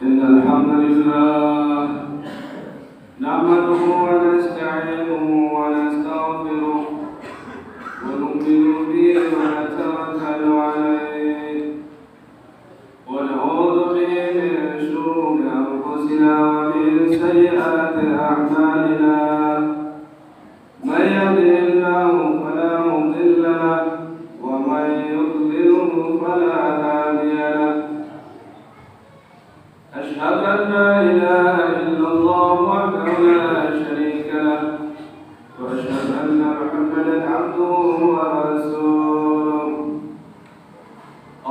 إن الحمد لله نحمده ونستعينه ونستغفره ونؤمن به ونتوكل عليه ونعوذ به من شرور أنفسنا ومن سيئات أعمالنا من يهده الله فلا مضل له ومن يضلله فلا هادي له أشهد أن لا إله إلا الله وحده لا شريك له وأشهد أن محمدا عبده ورسوله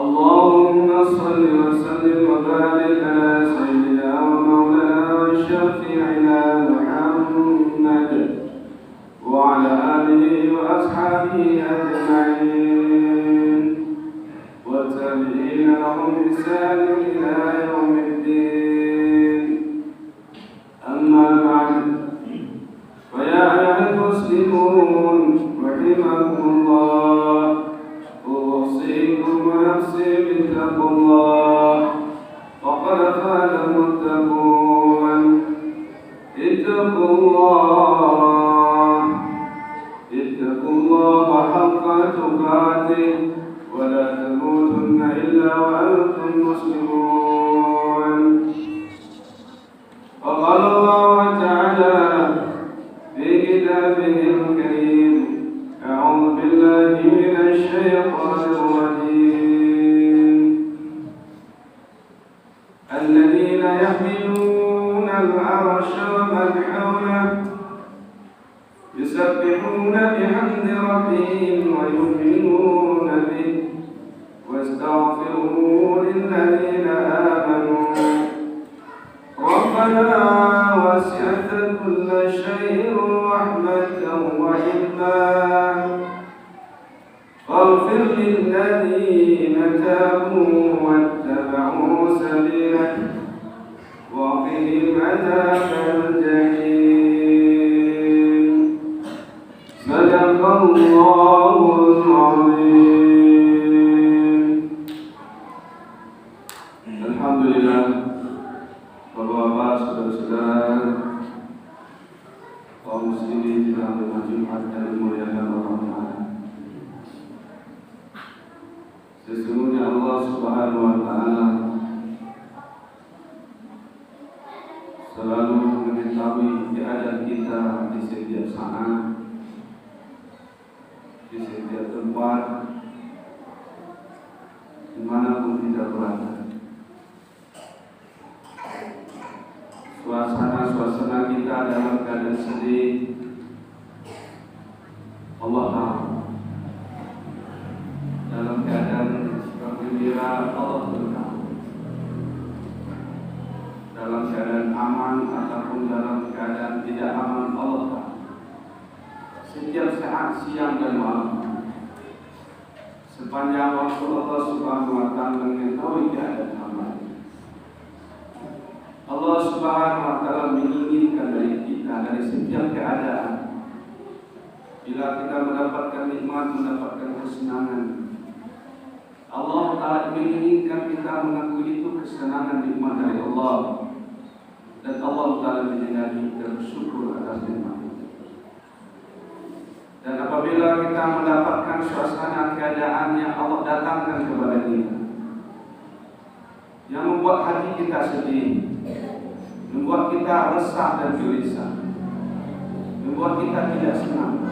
اللهم صل وسلم وبارك على سيدنا ومولانا وشفيعنا محمد وعلى آله وأصحابه أجمعين والتابعين لهم بإحسان إلى يوم الدين أما بعد فيا أيها المسلمون رحمكم الله أوصيكم ونفسي بتقوى الله فقد فاز المتقون اتقوا الله حق تقاته ولا تموتن إلا وأنتم مسلمون وقال الله تعالى في كتابه الكريم أعوذ بالله من الشيطان الرجيم الذين يحملون العرش ومن حوله يسبحون بحمد ربهم ويؤمنون به واستغفروا للذين آمنوا ربنا وسعت كل شيء رحمة وعلما فاغفر للذين تابوا واتبعوا سبيلك وقهم عذاب الجحيم صدق الله العظيم. Alhamdulillah, Bapak-bapak, saudara-saudara, kaum muslimin di dalam rumah Jumat yang dimuliakan Allah Ta'ala. Sesungguhnya Allah Subhanahu wa Ta'ala selalu mengetahui keadaan kita di setiap saat, di setiap tempat, dimanapun kita berada. Suasana kita dalam keadaan sedih, Allah tahu. Dalam keadaan bergembira, Allah tahu. Dalam keadaan aman ataupun dalam keadaan tidak aman, Allah tahu. Setiap saat, siang dan malam, sepanjang waktu Allah Subhanahu wa Ta'ala mengetahui keadaan hamba. Allah Subhanahu wa Ta'ala menginginkan dari kita, dari setiap keadaan, bila kita mendapatkan nikmat, mendapatkan kesenangan, Allah Ta'ala menginginkan kita mengakui itu kesenangan nikmat dari Allah, dan Allah Ta'ala menjadi kita bersyukur atas nikmat itu. Dan apabila kita mendapatkan suasana keadaan yang Allah datangkan kepada kita, yang membuat hati kita sedih, membuat kita resah dan gelisah, membuat kita tidak senang,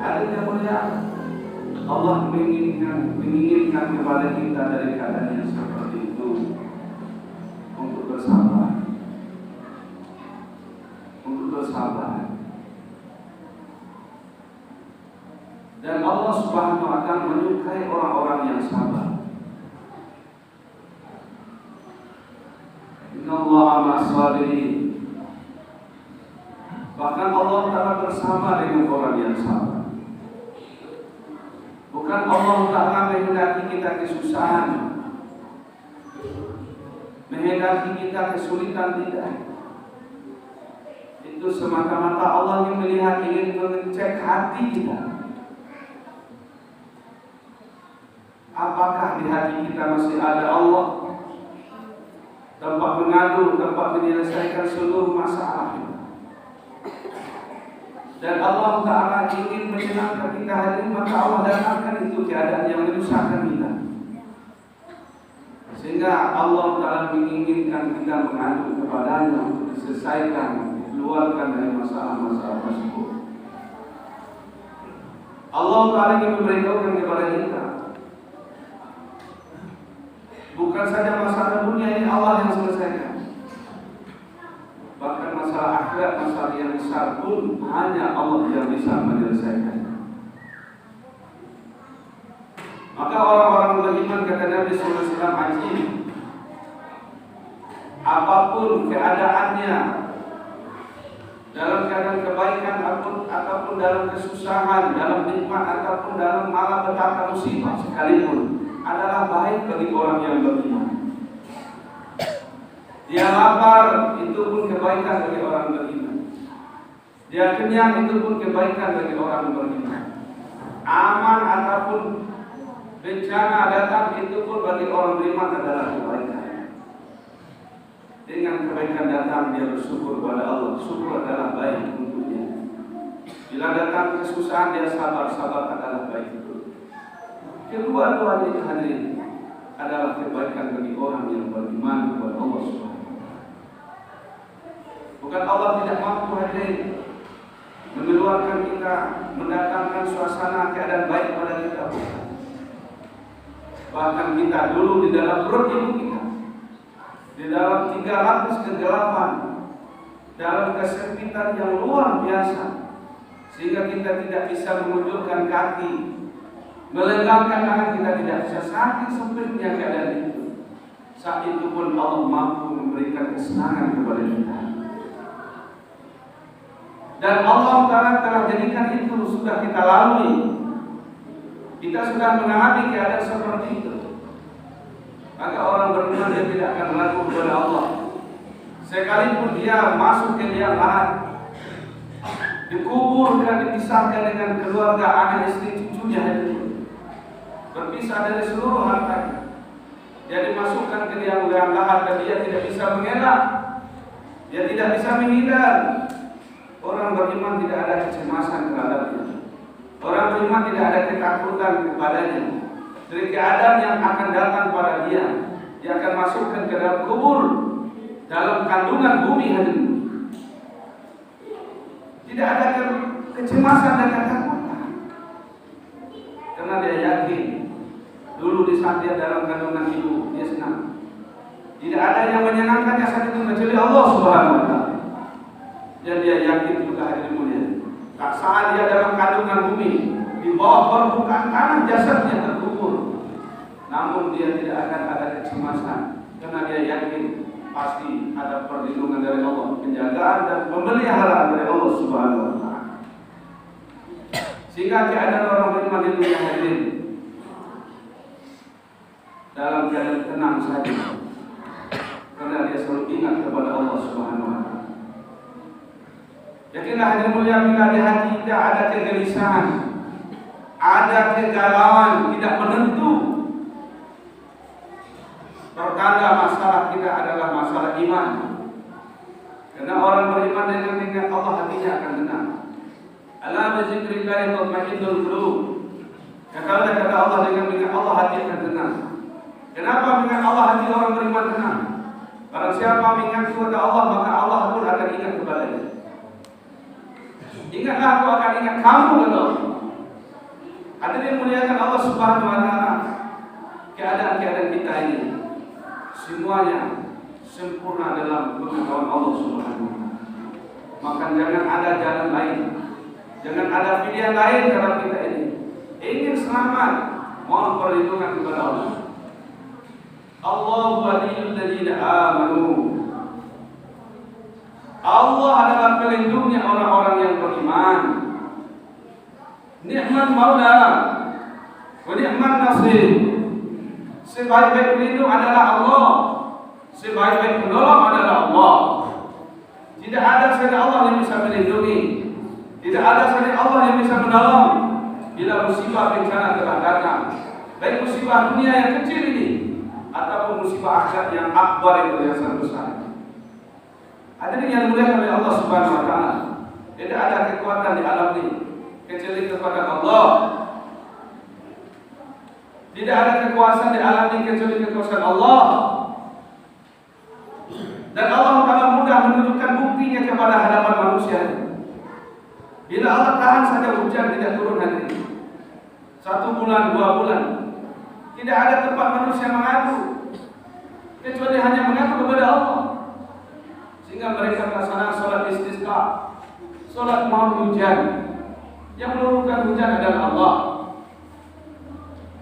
artinya mulia Allah menginginkan kepada kita dari keadaan yang seperti itu untuk bersabar, dan Allah Subhanahu wa Ta'ala menyukai orang-orang yang sabar. Innallaha ma'as-sabirin. Bahkan Allah Ta'ala bersama dengan orang yang sabar. Bukan Allah Ta'ala menghendaki kita kesusahan, menghendaki kita kesulitan, tidak. Itu semata-mata Allah yang melihat, ingin mengecek hati kita. Apakah di hati kita masih ada Allah? mengadu, tempat menyelesaikan seluruh masalah. Dan Allah Ta'ala ingin menyenangkan kita hadirin, maka Allah datangkan itu keadaan yang menyusahkan kita. Sehingga Allah Ta'ala menginginkan kita mengadu kepadanya untuk diselesaikan, dikeluarkan dari masalah-masalah tersebut. Allah Ta'ala ingin memberitahukan kepada kita, bukan saja masalah dunia ini Allah yang selesaikan, bahkan masalah akhirat, masalah yang besar pun hanya Allah yang bisa menyelesaikan. Maka orang-orang beriman, kata Nabi SAW, ajib, apapun keadaannya, dalam keadaan kebaikan ataupun dalam kesusahan, dalam nikmat ataupun dalam malapetaka musibah sekalipun, adalah baik bagi orang yang beriman. Dia lapar, itu pun kebaikan bagi orang beriman. Dia kenyang, itu pun kebaikan bagi orang beriman. Aman ataupun bencana datang, itu pun bagi orang beriman adalah kebaikan. Dengan kebaikan datang, dia bersyukur kepada Allah. Syukur adalah baik untuknya. Bila datang kesusahan, dia sabar adalah baik itu. Kedua-duanya itu hadirin adalah kebaikan bagi orang yang beriman kepada Allah SWT. Bukan Allah tidak mampu hadirin mengeluarkan kita, mendatangkan suasana keadaan baik pada kita. Bahkan kita dulu di dalam perut ibu kita, di dalam 3 lapis kegelapan, dalam kesempitan yang luar biasa, sehingga kita tidak bisa menunjukkan kaki, melengkapkan tangan, kita tidak bisa. Saking sempitnya keadaan itu, saat itu pun Allah mampu memberikan kesenangan kepada kita. Dan Allah Ta'ala telah jadikan itu sudah kita lalui. Kita sudah mengalami keadaan seperti itu. Maka orang beriman dia tidak akan ragu kepada Allah. Sekalipun dia masuk ke liang lahat, dikubur dan dipisahkan dengan keluarga, anak, istri, cucunya, berpisah dari seluruh hartanya, dia dimasukkan ke liang lahat dan dia tidak bisa mengelak, dia tidak bisa menghindar. Orang beriman tidak ada kecemasan terhadapnya. Orang beriman tidak ada ketakutan kepadanya dari keadaan yang akan datang pada dia. Dia akan masukkan ke dalam kubur, dalam kandungan bumi hadirin. Tidak ada kecemasan dan ketakutan, karena dia yakin dulu di saat dia dalam kandungan ibu dia senang. Tidak ada yang menyenangkannya saat itu kecuali Allah Subhanahu wa Ta'ala. Dan dia yakin juga hadirin mulia, saat dia dalam kandungan bumi, di bawah permukaan tanah jasadnya terkubur, namun dia tidak akan ada kecemasan, karena dia yakin pasti ada perlindungan dari Allah, penjagaan dan pemeliharaan dari Allah Subhanahu wa Ta'ala. Sehingga keadaan orang beriman di dunia hadirin dalam keadaan tenang saja, karena dia selalu ingat kepada Allah Subhanahu wa Ta'ala. Yakinlah hadirin mulia, bila di hati kita ada kegelisahan, ada kegalauan, tidak menentu, pertanda masalah kita adalah masalah iman. Karena orang beriman dengan ingat Allah, hatinya akan tenang. Ala bizikrillah tatma'innul qulub. Kata Allah, dengan ingat Allah hati akan tenang. Kenapa mengingat Allah hati orang beriman tenang? Barang siapa mengingat kepada Allah, maka Allah pun akan ingat kepadanya. Ingatlah, aku akan ingat kamu, kata Allah. Hadirin muliakan Allah Subhanahu wa Ta'ala. Keadaan-keadaan kita ini semuanya sempurna dalam pengetahuan Allah Subhanahu wa Ta'ala. Maka jangan ada jalan lain, jangan ada pilihan lain dalam kita ini. Ingin selamat, mohon perlindungan kepada Allah. Allahu waliyul ladzina amanu. Allah adalah pelindungnya orang-orang yang beriman. Ni'man maula wa ni'man nasir. Sebaik-baik pelindung adalah Allah, sebaik-baik penolong adalah Allah. Tidak ada selain Allah yang bisa melindungi, tidak ada selain Allah yang bisa menolong bila musibah bencana telah datang, baik musibah dunia yang kecil ini ataupun musibah akhirat yang akbar, itu yang sangat besar. Hadirin yang dimuliakan oleh Allah Subhanahu wa taala, tidak ada kekuatan di alam ini kecuali kepada Allah. Tidak ada kekuasaan di alam ini kecuali kekuasaan Allah. Dan Allah Ta'ala mudah menunjukkan buktinya kepada hadapan manusia. Bila Allah tahan saja hujan tidak turun hari ini, 1 bulan, 2 bulan, tidak ada tempat manusia mengadu kecuali hanya mengadu kepada Allah. Sehingga mereka melaksanakan sholat istisqa, sholat mohon hujan. Yang menurunkan hujan adalah Allah,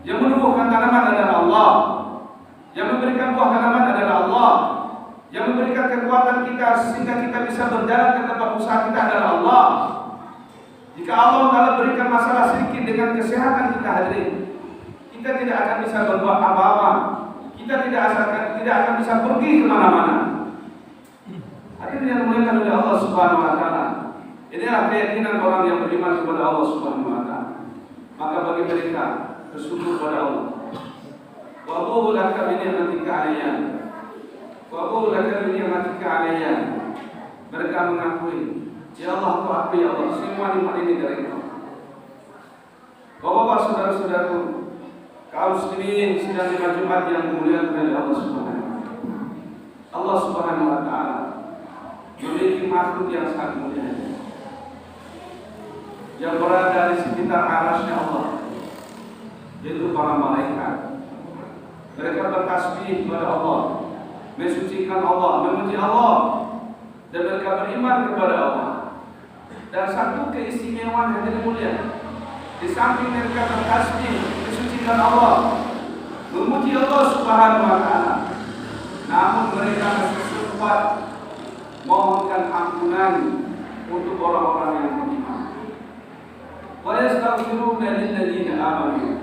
yang menumbuhkan tanaman adalah Allah, yang memberikan buah tanaman adalah Allah, yang memberikan kekuatan kita sehingga kita bisa berjalan ke tempat usaha kita adalah Allah. Jika Allah Ta'ala berikan masalah sedikit dengan kesehatan kita hadirin, kita tidak akan bisa berbuat apa-apa, kita tidak akan bisa pergi kemana-mana. Hadirin yang dimuliakan oleh Allah Subhanahu wa taala, inilah keyakinan orang yang beriman kepada Allah Subhanahu wa taala. Maka bagi mereka bersyukur kepada Allah. Wa aqulu laka bi ni'matika 'alayya. Wa aqulu laka bi ni'matika 'alayya. Mereka mengakui, ya Allah, Kau akui ya Allah, semua nikmat ini dari Kau. Bapak-bapak, saudara-saudaraku, kaum muslimin sedang di Jumat yang dimuliakan oleh Allah Subhanahu wa taala. Allah Subhanahu wa taala memiliki makhluk yang sangat mulia yang berada di sekitar arasy-Nya Allah, yaitu para malaikat. Mereka bertasbih kepada Allah, mensucikan Allah, memuji Allah, dan mereka beriman kepada Allah. Dan satu keistimewaan yang tidak mulia, di samping mereka bertasbih, mensucikan Allah, memuji Allah Subhanahu wa taala, namun mereka masih sempat mohonkan ampunan untuk orang-orang yang beriman. Wa yastaghfiruna lilladzina amanu.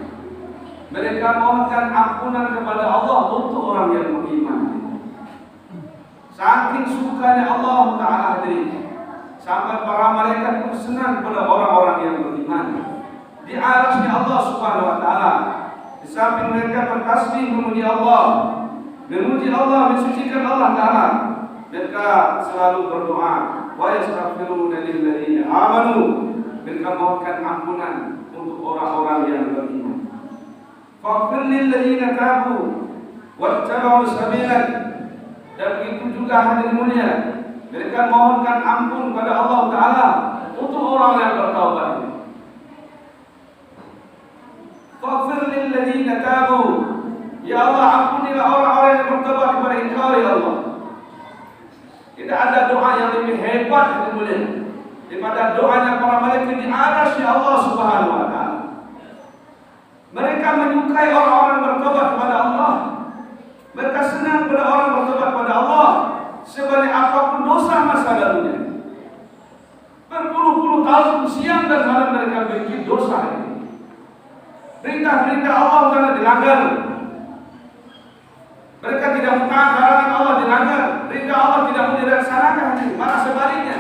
Mereka mohonkan ampunan kepada Allah untuk orang yang beriman. Saking sukanya Allah Ta'ala hadirin, sampai para malaikat pun senang kepada orang-orang yang beriman. Di arasy-Nya Allah Subhanahu wa taala, di samping mereka bertasbih memuji Allah, mensucikan Allah Ta'ala, mereka selalu berdoa, wa yastaghfiruna lilladzina amanu. Mereka mohonkan ampunan untuk orang-orang yang beriman. Faghfir lilladzina tabu wattaba'u sabilak. Dan begitu juga hadirin mulia, mereka mohonkan ampun kepada Allah Ta'ala untuk orang yang bertaubat. Faghfir lilladzina tabu. Ya Allah, ampunilah orang-orang yang bertaubat kepada Engkau ya Allah. Tidak ada doa yang lebih hebat hadirin mulia daripada doanya para malaikat di arasy Allah Subhanahu wa taala. Mereka menyukai orang-orang bertobat kepada Allah. Mereka senang pada orang bertobat kepada Allah, sebanyak apapun dosa masa lalunya. Berpuluh-puluh tahun siang dan malam mereka bikin dosa ini. Perintah-perintah Allah karena dilanggar. Mereka tidak mentaati larangan Allah, dilanggar. Perintah Allah tidak mau dilaksanakan, malah sebaliknya.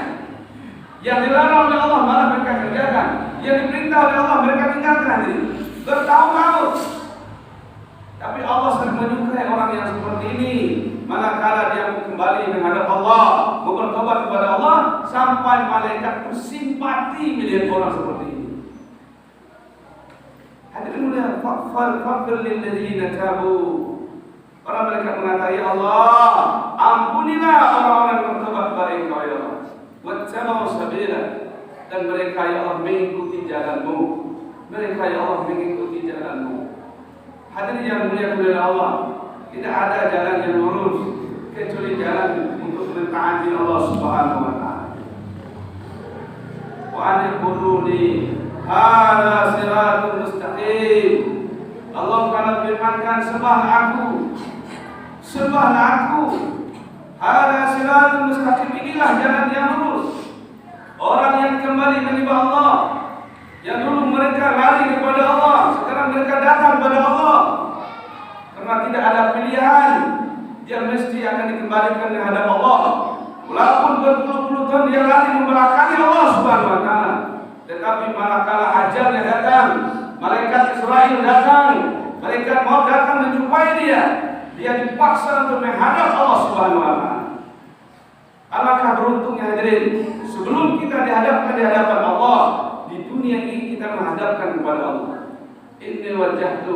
Yang dilarang oleh Allah malah mereka kerjakan, yang diperintah oleh Allah mereka tinggalkan. Bertahun-tahun. Tapi Allah sangat menyukai orang yang seperti ini. Manakala dia kembali menghadap Allah, bertobat kepada Allah, sampai malaikat bersimpati melihat orang seperti ini. Hadirin mulia, faghfir lilladzina tabu. Para malaikat mengatakan, ya Allah, ampunilah orang-orang yang bertobat kepada Engkau ya Allah. Wattaba'u sabila. Dan mereka ya Allah mengikuti jalan-Mu. Mereka ya Allah mengikuti jalan-Mu. Hadirin yang mulia oleh Allah, tidak ada jalan yang lurus kecuali jalan untuk mentaati Allah Subhanahu wa taala. Wa anquduni hadza siratul mustaqim. Allah Ta'ala firmankan, sembahlah aku. Hadza siratul mustaqim, inilah jalan yang lurus. Orang yang kembali menyembah Allah, yang dulu mereka lari kepada Allah, sekarang mereka datang kepada Allah. Karena tidak ada pilihan, dia mesti akan dikembalikan ke hadapan Allah. Walaupun berpuluh-puluh tahun dia lari membelakangi Allah Subhanahu wa taala, tetapi manakala ajalnya datang, malaikat Israel datang, malaikat maut datang menjumpai dia dipaksa untuk menghadap Allah Subhanahu wa taala. Alangkah hadirin, sebelum kita dihadapkan di hadapan Allah di dunia ini, kita menghadapkan kepada Allah. Inni wajjahtu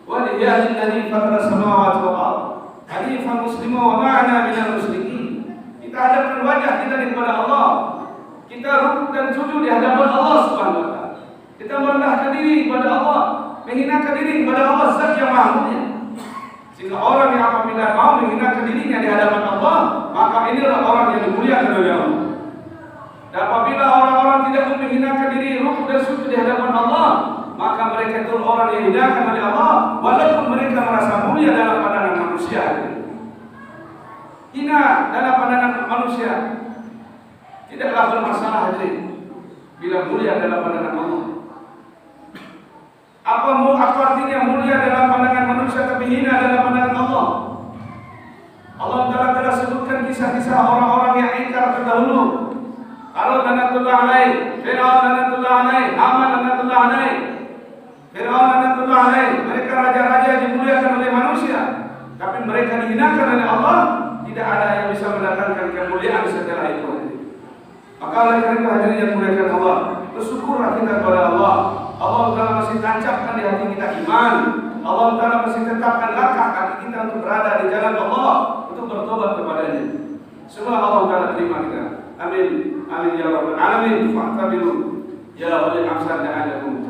wajhiya lillazi fatara samawati wal ardh hanifan muslima wa ma ana minal musyrikin. Kita hadapkan wajah kita kepada Allah. Kita rukuk dan sujud di hadapan Allah Subhanahu wa taala. Kita merendahkan diri kepada Allah, menghinakan diri kepada Allah Zat yang Maha Mulia. Sehingga orang yang apabila mau menghinakan dirinya di hadapan Allah, maka inilah orang yang dimuliakan oleh Allah. Dan apabila orang-orang tidak menghinakan diri, rukuk dan sujud di hadapan Allah, maka mereka itu orang yang dihinakan oleh Allah, walaupun mereka merasa mulia dalam pandangan manusia. Hina dalam pandangan manusia tidaklah bermasalah hadirin bila mulia dalam pandangan Allah. Apa artinya mulia dalam pandangan manusia tapi hina dalam pandangan Allah? Allah telah sebutkan kisah-kisah orang-orang yang ingkar terdahulu. Qarun lanatullah alaih, Fir'aun lanatullah alaih, Haman lanatullah alaih. Fir'aun lanatullah alaih, mereka raja-raja yang dimuliakan oleh manusia, tapi mereka dihinakan oleh Allah. Tidak ada yang bisa mendatangkan kemuliaan setelah itu. Maka oleh karena itu hadirin yang dimuliakan Allah, bersyukurlah kita kepada Allah. Allah Ta'ala masih tancapkan di hati kita iman. Allah Ta'ala masih tetapkan langkah kaki kita untuk berada di jalan Allah, untuk bertobat kepadanya. Semoga Allah Ta'ala terima kita. Amin. Amin ya rabbal alamin. Fa'tabiru ya ulil absar la'allakum